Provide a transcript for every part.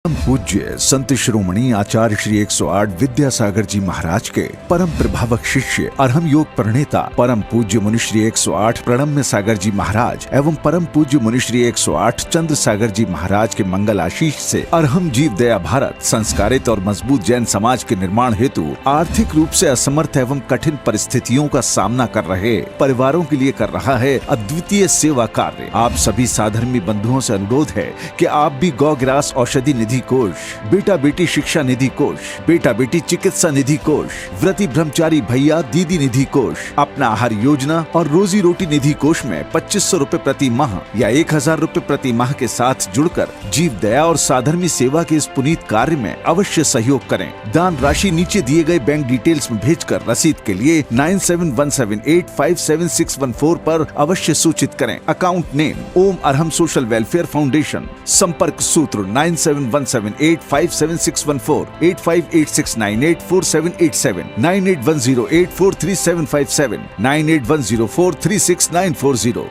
परम पूज्य संत शिरोमणि आचार्य श्री 108 विद्यासागर जी महाराज के परम प्रभावक शिष्य अरहम योग प्रणेता परम पूज्य मुनिश्री 108 प्रणम्य सागर जी महाराज एवं परम पूज्य मुनिश्री 108 चंद्र सागर जी महाराज के मंगल आशीष से अरहम जीव दया भारत संस्कारित और मजबूत जैन समाज के निर्माण हेतु आर्थिक रूप से असमर्थ एवं कठिन परिस्थितियों का सामना कर रहे परिवारों के लिए कर रहा है अद्वितीय सेवा कार्य। आप सभी साधर्मी बंधुओं से अनुरोध है कि आप भी गौग्रास औषधि निधि कोष, बेटा बेटी शिक्षा निधि कोष, बेटा बेटी चिकित्सा निधि कोष, व्रती ब्रह्मचारी भैया दीदी निधि कोष, अपना आहार योजना और रोजी रोटी निधि कोष में 2500 रूपए प्रति माह या 1000 रूपए प्रति माह के साथ जुड़कर जीव दया और साधर्मी सेवा के इस पुनीत कार्य में अवश्य सहयोग करें। दान राशि नीचे दिए गए बैंक डिटेल्स में भेजकर रसीद के लिए 9717857614 पर अवश्य सूचित करें। अकाउंट नेम ओम अरहम सोशल वेलफेयर फाउंडेशन। संपर्क सूत्र 9717857614, 8586984787, 9810843757, 9810436940।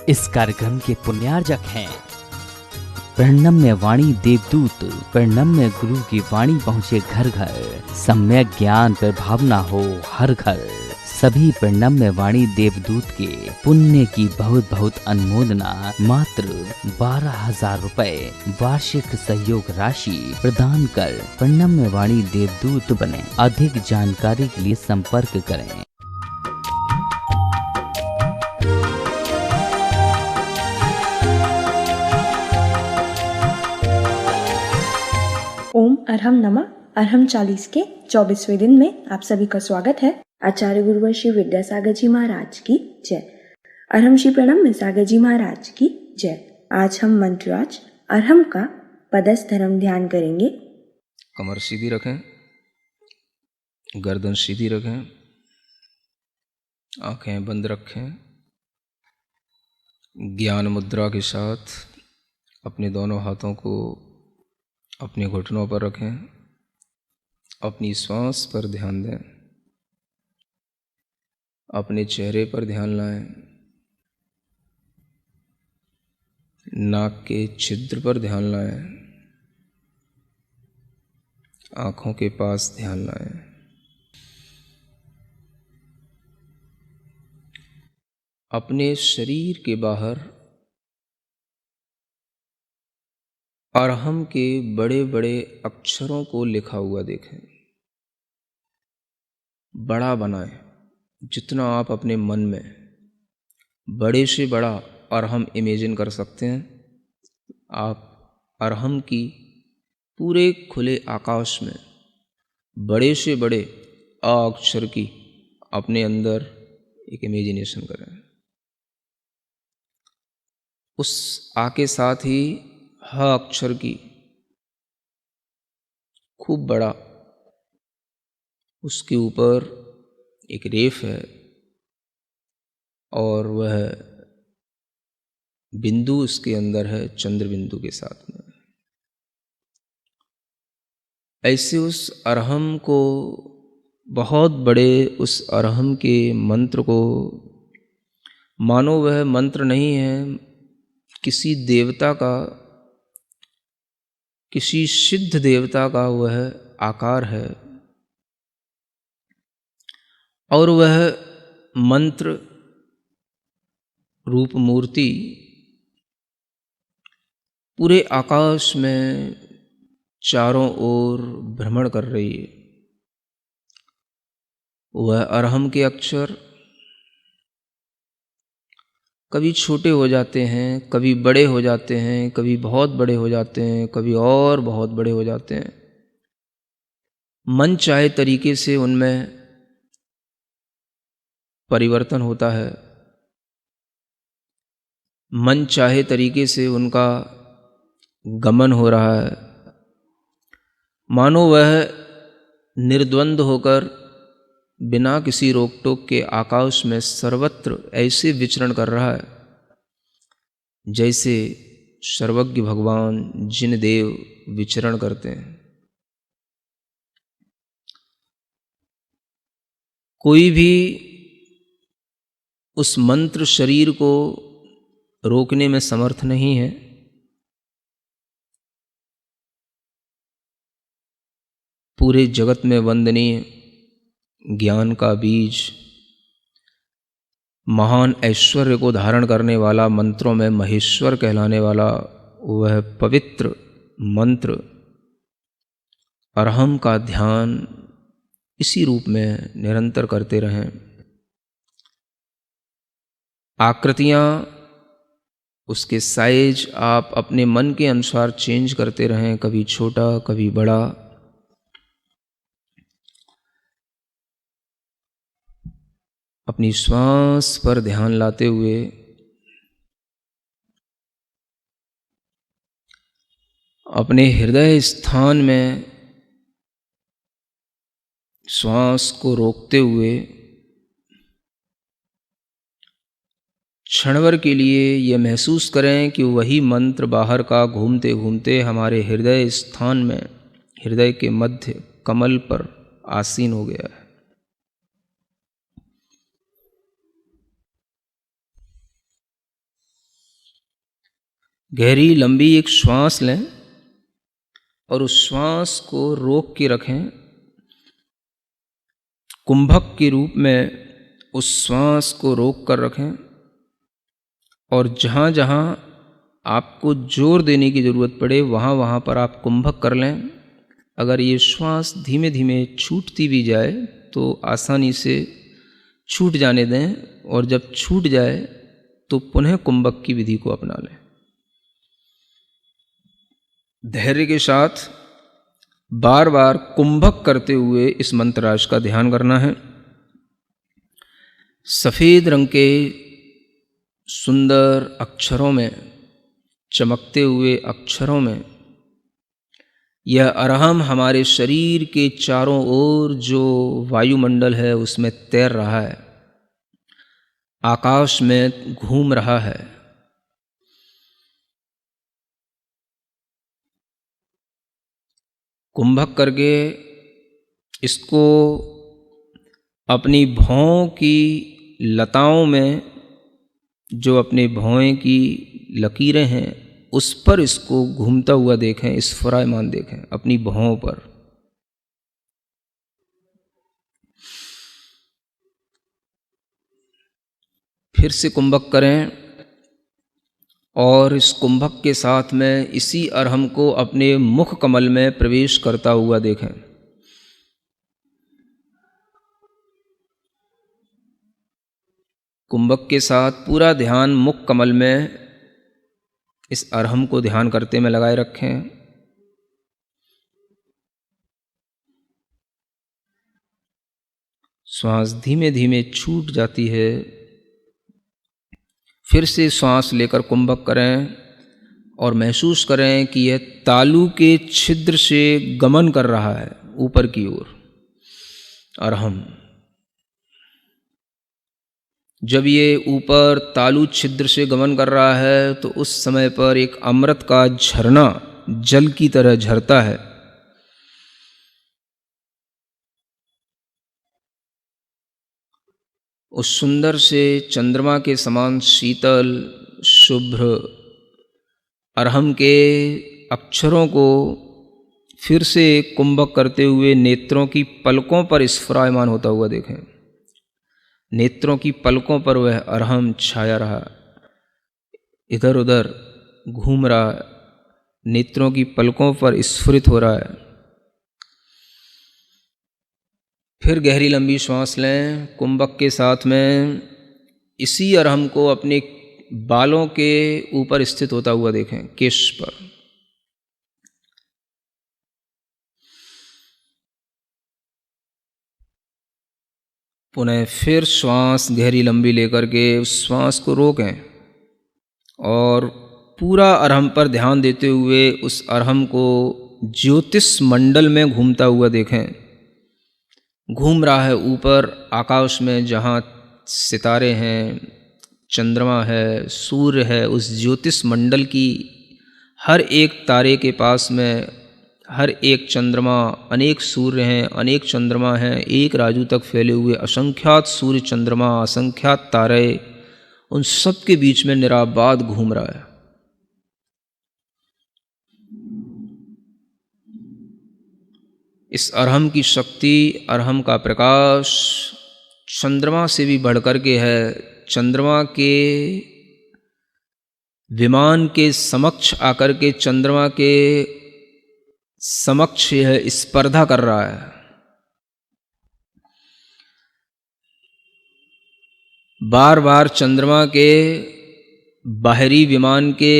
इस कार्यक्रम के पुण्यार्जक हैं प्रणम्य वाणी देवदूत। प्रणम्य गुरु की वाणी पहुँचे घर घर, सम्यक ज्ञान पर भावना हो हर घर। सभी प्रणम्य वाणी देवदूत के पुण्य की बहुत बहुत अनुमोदना मात्र 12,000 रुपए वार्षिक सहयोग राशि प्रदान कर प्रणम्य वाणी देवदूत बने। अधिक जानकारी के लिए संपर्क करें। ओम अरहम नमः। अरहम 40 के 24वें दिन में आप सभी का स्वागत है। आचार्य गुरुवर श्री विद्यासागर जी महाराज की जय। अरहम श्री प्रणम्य सागर जी महाराज की जय। आज हम मंत्रराज अरहम का पदस्थ धर्म ध्यान करेंगे। कमर सीधी रखें, गर्दन सीधी रखें, आंखें बंद रखें। ज्ञान मुद्रा के साथ अपने दोनों हाथों को अपने घुटनों पर रखें। अपनी श्वास पर ध्यान दें। अपने चेहरे पर ध्यान लाएं। नाक के छिद्र पर ध्यान लाएं। आँखों के पास ध्यान लाएं। अपने शरीर के बाहर अरहम के बड़े बड़े अक्षरों को लिखा हुआ देखें। बड़ा बनाएं, जितना आप अपने मन में बड़े से बड़ा अरहम इमेजिन कर सकते हैं। आप अरहम की पूरे खुले आकाश में बड़े से बड़े अ अक्षर की अपने अंदर एक इमेजिनेशन करें। उस आ के साथ ही ह अक्षर की खूब बड़ा उसके ऊपर एक रेफ है और वह बिंदु उसके अंदर है चंद्र बिंदु के साथ में। ऐसे उस अरहम को, बहुत बड़े उस अरहम के मंत्र को मानो वह मंत्र नहीं है, किसी देवता का, किसी सिद्ध देवता का वह आकार है और वह मंत्र रूप मूर्ति पूरे आकाश में चारों ओर भ्रमण कर रही है। वह अरहम के अक्षर कभी छोटे हो जाते हैं, कभी बड़े हो जाते हैं, कभी बहुत बड़े हो जाते हैं, कभी और बहुत बड़े हो जाते हैं। मन चाहे तरीके से उनमें परिवर्तन होता है। मन चाहे तरीके से उनका गमन हो रहा है। मानो वह निर्द्वंद होकर बिना किसी रोक टोक के आकाश में सर्वत्र ऐसे विचरण कर रहा है जैसे सर्वज्ञ भगवान जिन देव विचरण करते हैं। कोई भी उस मंत्र शरीर को रोकने में समर्थ नहीं है। पूरे जगत में वंदनीय ज्ञान का बीज, महान ऐश्वर्य को धारण करने वाला, मंत्रों में महेश्वर कहलाने वाला वह पवित्र मंत्र अरहम का ध्यान इसी रूप में निरंतर करते रहें। आकृतियाँ, उसके साइज आप अपने मन के अनुसार चेंज करते रहें, कभी छोटा कभी बड़ा। अपनी श्वास पर ध्यान लाते हुए अपने हृदय स्थान में श्वास को रोकते हुए क्षणभर के लिए यह महसूस करें कि वही मंत्र बाहर का घूमते घूमते हमारे हृदय स्थान में, हृदय के मध्य कमल पर आसीन हो गया है। गहरी लंबी एक श्वास लें और उस श्वास को रोक के रखें। कुंभक के रूप में उस श्वास को रोक कर रखें और जहाँ जहाँ आपको जोर देने की ज़रूरत पड़े वहाँ वहाँ पर आप कुंभक कर लें। अगर ये श्वास धीमे धीमे छूटती भी जाए तो आसानी से छूट जाने दें, और जब छूट जाए तो पुनः कुंभक की विधि को अपना लें। धैर्य के साथ बार बार कुंभक करते हुए इस मंत्रराज का ध्यान करना है। सफ़ेद रंग के सुंदर अक्षरों में, चमकते हुए अक्षरों में यह अरहम हमारे शरीर के चारों ओर जो वायुमंडल है उसमें तैर रहा है, आकाश में घूम रहा है। कुंभक करके इसको अपनी भौं की लताओं में, जो अपने भौं की लकीरें हैं उस पर इसको घूमता हुआ देखें, स्फुरायमान देखें अपनी भौं पर। फिर से कुंभक करें और इस कुंभक के साथ में इसी अरहम को अपने मुख कमल में प्रवेश करता हुआ देखें। कुंभक के साथ पूरा ध्यान मुख कमल में इस अरहम को ध्यान करते में लगाए रखें। श्वास धीमे धीमे छूट जाती है। फिर से श्वास लेकर कुंभक करें और महसूस करें कि यह तालू के छिद्र से गमन कर रहा है ऊपर की ओर अरहम। जब ये ऊपर तालु छिद्र से गमन कर रहा है तो उस समय पर एक अमृत का झरना जल की तरह झरता है। उस सुंदर से चंद्रमा के समान शीतल शुभ्र अरहम के अक्षरों को फिर से कुंभक करते हुए नेत्रों की पलकों पर स्फुरायमान होता हुआ देखें। नेत्रों की पलकों पर वह अरहम छाया रहा, इधर उधर घूम रहा है, नेत्रों की पलकों पर स्फुरित हो रहा है। फिर गहरी लंबी श्वास लें। कुंभक के साथ में इसी अरहम को अपने बालों के ऊपर स्थित होता हुआ देखें, केश पर। पुनः फिर श्वास गहरी लंबी लेकर के उस श्वास को रोकें और पूरा अरहम पर ध्यान देते हुए उस अरहम को ज्योतिष मंडल में घूमता हुआ देखें। घूम रहा है ऊपर आकाश में, जहाँ सितारे हैं, चंद्रमा है, सूर्य है, उस ज्योतिष मंडल की हर एक तारे के पास में हर एक चंद्रमा, अनेक सूर्य हैं, अनेक चंद्रमा हैं, एक राजू तक फैले हुए असंख्यात सूर्य चंद्रमा, असंख्यात तारे, उन सब के बीच में निराबाद घूम रहा है। इस अरहम की शक्ति, अरहम का प्रकाश चंद्रमा से भी बढ़कर के है। चंद्रमा के विमान के समक्ष आकर के चंद्रमा के समक्ष यह स्पर्धा कर रहा है। बार बार चंद्रमा के बाहरी विमान के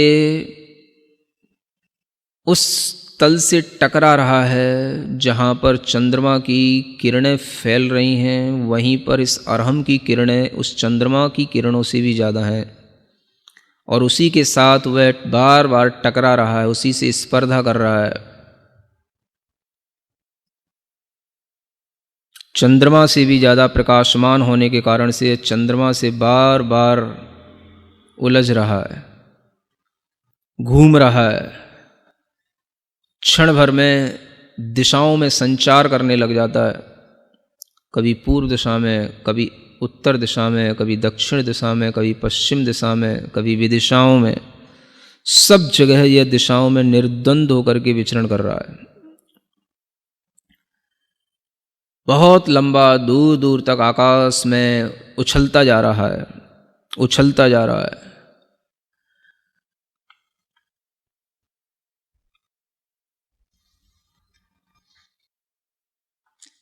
उस तल से टकरा रहा है जहाँ पर चंद्रमा की किरणें फैल रही हैं, वहीं पर इस अरहम की किरणें उस चंद्रमा की किरणों से भी ज़्यादा हैं और उसी के साथ वह बार बार टकरा रहा है, उसी से स्पर्धा कर रहा है। चंद्रमा से भी ज़्यादा प्रकाशमान होने के कारण से चंद्रमा से बार बार उलझ रहा है, घूम रहा है, क्षण भर में दिशाओं में संचार करने लग जाता है। कभी पूर्व दिशा में, कभी उत्तर दिशा में, कभी दक्षिण दिशा में, कभी पश्चिम दिशा में, कभी विदिशाओं में, सब जगह यह दिशाओं में निर्द्वंद होकर के विचरण कर रहा है। बहुत लंबा दूर दूर तक आकाश में उछलता जा रहा है, उछलता जा रहा है।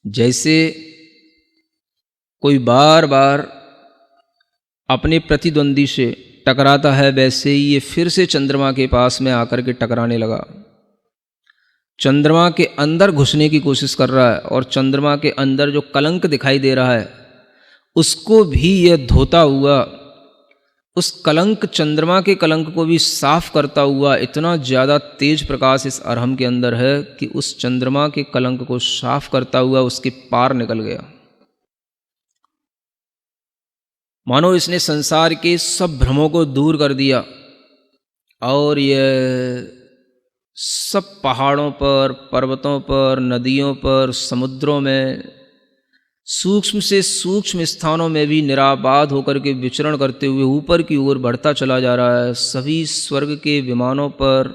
जैसे कोई बार बार अपने प्रतिद्वंदी से टकराता है, वैसे ही ये फिर से चंद्रमा के पास में आकर के टकराने लगा। चंद्रमा के अंदर घुसने की कोशिश कर रहा है और चंद्रमा के अंदर जो कलंक दिखाई दे रहा है उसको भी यह धोता हुआ, उस कलंक, चंद्रमा के कलंक को भी साफ करता हुआ, इतना ज़्यादा तेज प्रकाश इस अरहम के अंदर है कि उस चंद्रमा के कलंक को साफ करता हुआ उसके पार निकल गया। मानो इसने संसार के सब भ्रमों को दूर कर दिया और यह सब पहाड़ों पर, पर्वतों पर, नदियों पर, समुद्रों में, सूक्ष्म से सूक्ष्म स्थानों में भी निराबाद होकर के विचरण करते हुए ऊपर की ओर बढ़ता चला जा रहा है। सभी स्वर्ग के विमानों पर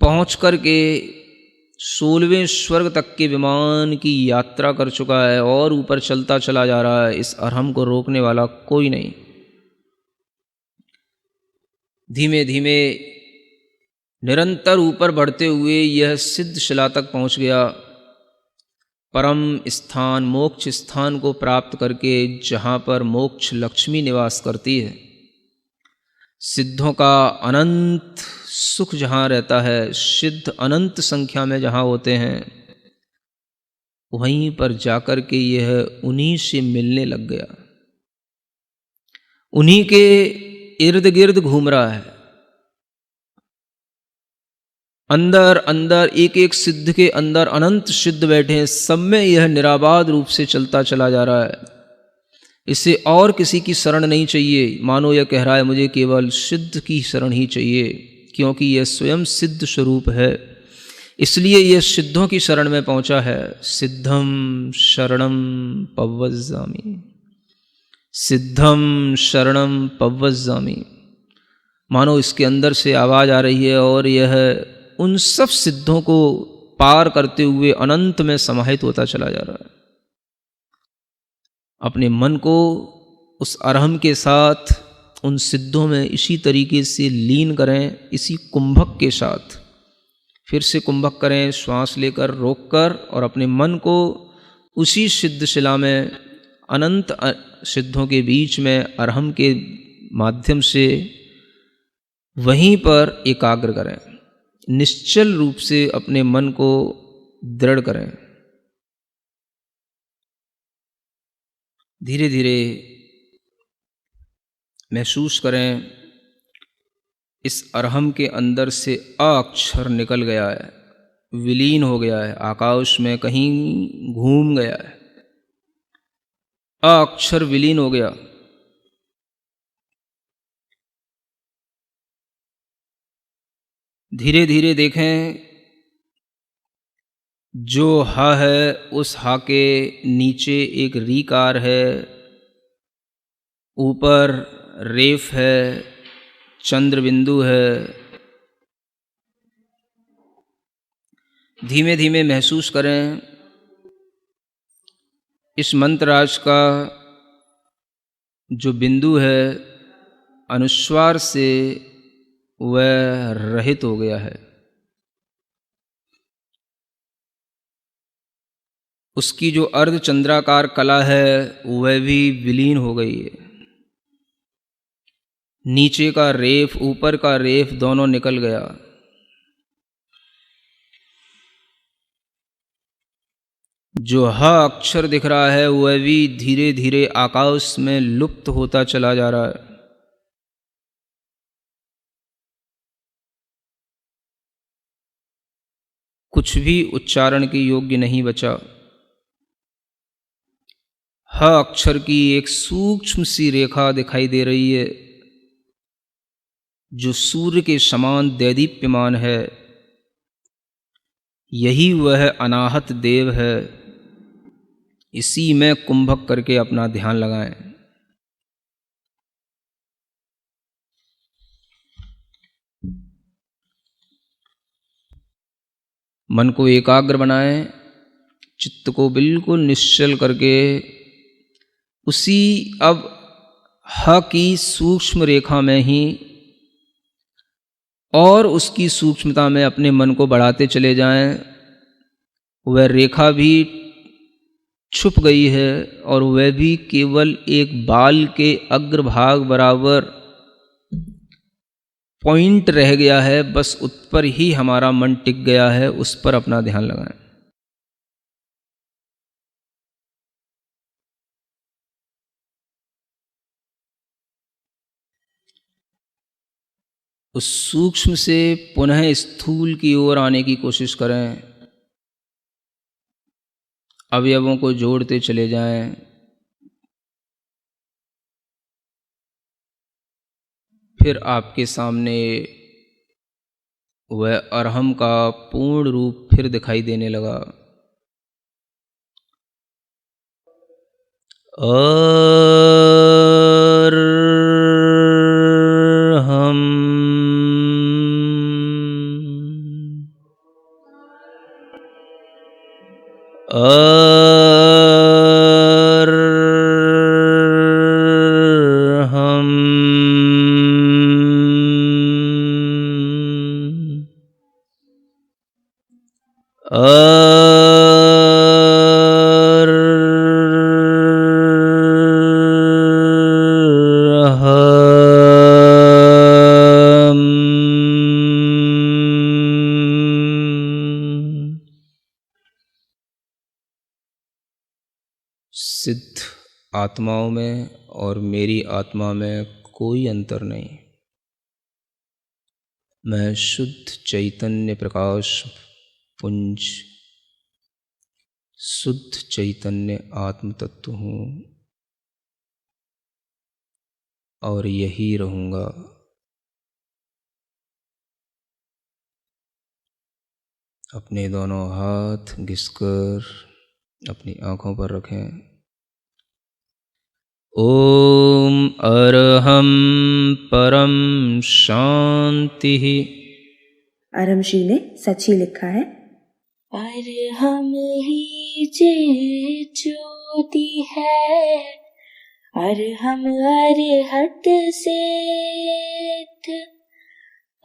पहुंच कर के 16वें स्वर्ग तक के विमान की यात्रा कर चुका है और ऊपर चलता चला जा रहा है। इस अरहम को रोकने वाला कोई नहीं। धीमे धीमे निरंतर ऊपर बढ़ते हुए यह सिद्ध शिला तक पहुंच गया, परम स्थान, मोक्ष स्थान को प्राप्त करके, जहाँ पर मोक्ष लक्ष्मी निवास करती है। सिद्धों का अनंत सुख जहाँ रहता है, सिद्ध अनंत संख्या में जहाँ होते हैं, वहीं पर जाकर के यह उन्हीं से मिलने लग गया, उन्हीं के इर्द गिर्द घूम रहा है। अंदर अंदर एक एक सिद्ध के अंदर अनंत सिद्ध बैठे हैं, सब में यह निराबाद रूप से चलता चला जा रहा है। इसे और किसी की शरण नहीं चाहिए। मानो यह कह रहा है मुझे केवल सिद्ध की शरण ही चाहिए, क्योंकि यह स्वयं सिद्ध स्वरूप है, इसलिए यह सिद्धों की शरण में पहुंचा है। सिद्धम शरणम पव्वज्जामि, सिद्धम शरणम पव्वज्जामि। मानो इसके अंदर से आवाज आ रही है और यह उन सब सिद्धों को पार करते हुए अनंत में समाहित होता चला जा रहा है। अपने मन को उस अरहम के साथ उन सिद्धों में इसी तरीके से लीन करें, इसी कुंभक के साथ फिर से कुंभक करें, श्वास लेकर, रोककर, और अपने मन को उसी सिद्ध शिला में, अनंत सिद्धों के बीच में, अरहम के माध्यम से वहीं पर एकाग्र करें। निश्चल रूप से अपने मन को दृढ़ करें। धीरे धीरे महसूस करें इस अरहम के अंदर से अ अक्षर निकल गया है, विलीन हो गया है, आकाश में कहीं घूम गया है। अ अक्षर विलीन हो गया। धीरे धीरे देखें, जो हा है उस हा के नीचे एक रीकार है, ऊपर रेफ है, चंद्र बिंदु है। धीमे धीमे महसूस करें इस मंत्रराज का जो बिंदु है अनुस्वार से वह रहित हो गया है, उसकी जो अर्धचंद्राकार कला है वह भी विलीन हो गई है। नीचे का रेफ ऊपर का रेफ दोनों निकल गया। जो ह अक्षर दिख रहा है वह भी धीरे धीरे आकाश में लुप्त होता चला जा रहा है। कुछ भी उच्चारण के योग्य नहीं बचा। ह अक्षर की एक सूक्ष्म सी रेखा दिखाई दे रही है जो सूर्य के समान दैदीप्यमान है। यही वह अनाहत देव है। इसी में कुंभक करके अपना ध्यान लगाएं। मन को एकाग्र बनाएं, चित्त को बिल्कुल निश्चल करके उसी अब ह की सूक्ष्म रेखा में ही और उसकी सूक्ष्मता में अपने मन को बढ़ाते चले जाएं। वह रेखा भी छुप गई है और वह भी केवल एक बाल के अग्रभाग बराबर पॉइंट रह गया है। बस उस पर ही हमारा मन टिक गया है, उस पर अपना ध्यान लगाएं। उस सूक्ष्म से पुनः स्थूल की ओर आने की कोशिश करें। अवयवों को जोड़ते चले जाएं। फिर आपके सामने वह अरहम का पूर्ण रूप फिर दिखाई देने लगा। सिद्ध आत्माओं में और मेरी आत्मा में कोई अंतर नहीं। मैं शुद्ध चैतन्य प्रकाश पुंज, शुद्ध चैतन्य आत्म तत्व हूँ और यही रहूँगा। अपने दोनों हाथ घिसकर अपनी आँखों पर रखें। ओम अरहम परम शांति। अरहम श्री ने सच ही लिखा है। अरहम ही जे ज्योति है, अरहम अरहत सिद्ध,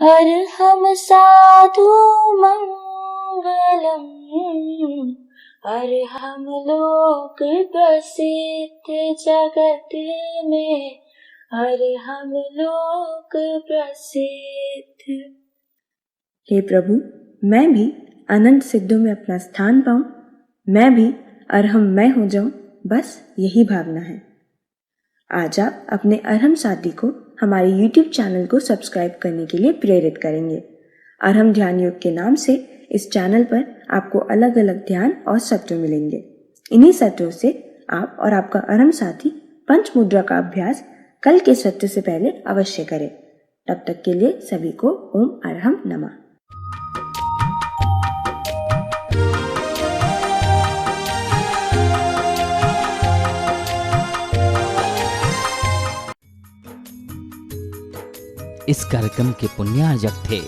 अरहम साधु मंगलम, अरहम लोक प्रसिद्ध जगत में, अरहम लोक प्रसिद्ध। हे प्रभु, मैं भी अनंत सिद्धों में अपना स्थान पाऊं, मैं भी अरहम मैं हो जाऊं, बस यही भावना है। आज आप अपने अरहम साथी को हमारे YouTube चैनल को सब्सक्राइब करने के लिए प्रेरित करेंगे। अरहम ध्यान योग के नाम से इस चैनल पर आपको अलग अलग ध्यान और सत्र मिलेंगे। इन्हीं सत्रों से आप और आपका अरहम साथी पंच मुद्रा का अभ्यास कल के सत्र से पहले अवश्य करें। तब तक के लिए सभी को ओम अरहम नमः। इस कार्यक्रम के पुण्यार्जक थे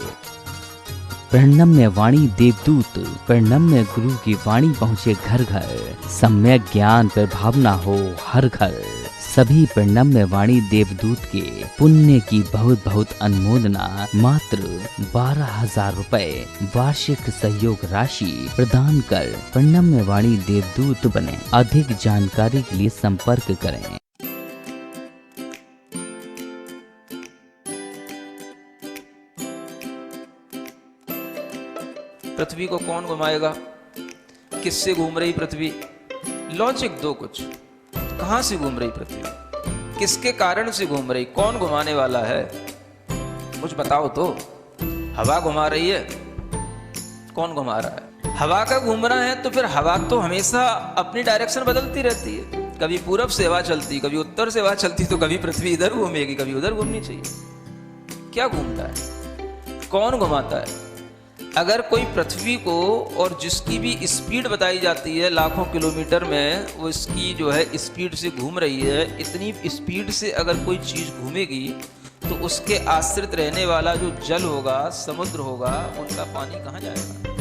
प्रणम्य वाणी देवदूत, प्रणम्य गुरु की वाणी पहुँचे घर घर, सम्यक ज्ञान पर भावना हो हर घर। सभी प्रणम्य वाणी देवदूत के पुण्य की बहुत बहुत अनुमोदना मात्र 12,000 रुपए वार्षिक सहयोग राशि प्रदान कर प्रणम्य वाणी देवदूत बने। अधिक जानकारी के लिए संपर्क करें। पृथ्वी को कौन घुमाएगा? किससे घूम रही पृथ्वी? लॉजिक दो कुछ। कहां से घूम रही पृथ्वी? किसके कारण से घूम रही? कौन घुमाने वाला है? कुछ बताओ तो। हवा घुमा रही है? कौन घुमा रहा है? हवा का घूमना है तो फिर हवा तो हमेशा अपनी डायरेक्शन बदलती रहती है। कभी पूरब से हवा चलती, कभी उत्तर से हवा चलती, तो कभी पृथ्वी इधर घूमेगी, कभी उधर घूमनी चाहिए। क्या घूमता है? कौन घुमाता है? अगर कोई पृथ्वी को, और जिसकी भी स्पीड बताई जाती है लाखों किलोमीटर में, वो इसकी जो है स्पीड से घूम रही है, इतनी स्पीड से अगर कोई चीज़ घूमेगी तो उसके आश्रित रहने वाला जो जल होगा, समुद्र होगा, उनका पानी कहाँ जाएगा?